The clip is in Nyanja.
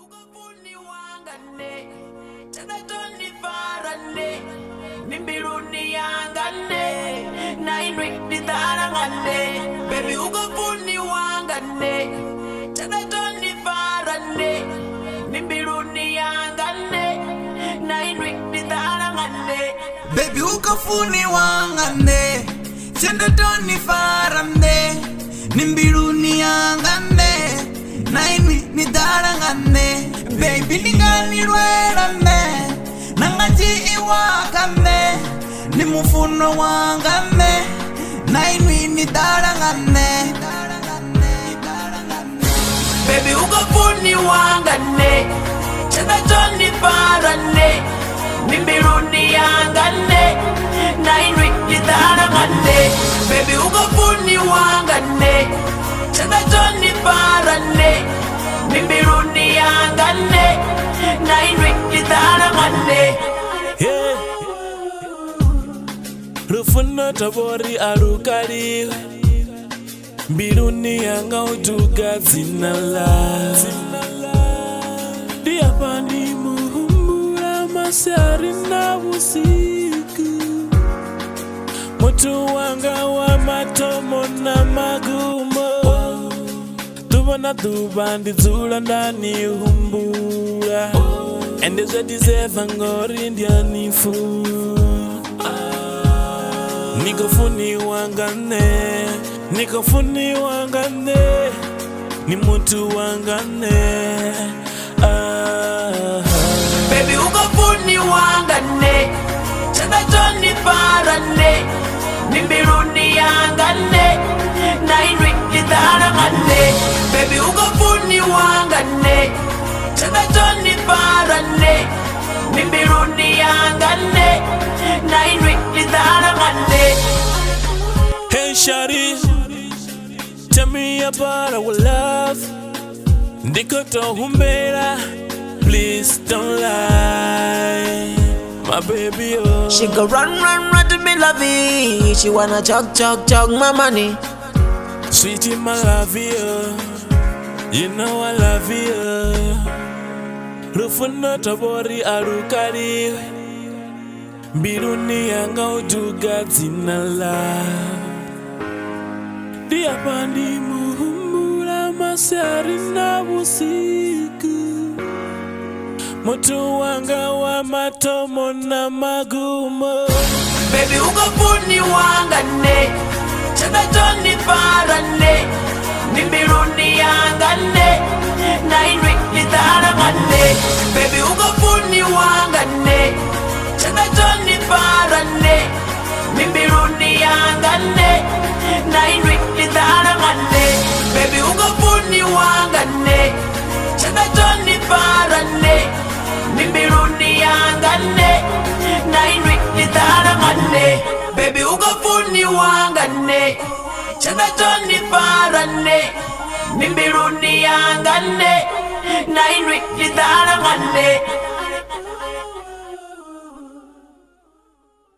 ukafuni wangane tena toni farane nimbiruni yangane na inwi nidharangane baby ukafuni wangane tena toni farane nimbiruni yangane na inwi nidharangane baby ukafuni wangane tena toni farane nimbiruni yangane naini nidharangane baby ninganirwerane nangaji iwakane nimufuno wangane naini nidharangane baby ukafuni wangane tena toni farane nimbiruni yangane naini nidharangane baby ukafuni wangane tena toni farane nimbiruni yangane na inwi nidharangane Rufuna tabori arukari mbiruni yanga utuga zinala dia pandi muhumbura masari na usiku mutu wanga wa matomo na magumo tubona tubandi zula ndani uhumbura endeze dizeva ngori ndianifu nikofuni wangane ni mutu wangane baby ukafuni wangane tena toni farane nimbiruni yangane na inwi nidharangane baby ukafuni wangane tena toni farane nimbiruni yangane na inwi nidharangane. Hey shawty, tell me about our love. Ndikoto humbera, please don't lie, my baby oh. She go run to me lovey. She wanna chug my money. Sweetie, my love you, you know I love you. Rufuna tabori arukari mbiruni yanga utuga zinala dia pandi muhumbura masari na usiku mutu wanga wa matomo na magumo baby ukafuni wangane tena toni farane nimbiruni yangane na inwi nidharangane baby ukafuni wangane tena toni farane nimbiruni yangane na inwi nidharangane baby ukafuni wangane tena toni farane nimbiruni yangane na inwi nidharangane baby ukafuni wangane tena toni farane nimbiruni yangane na inwi nidharangane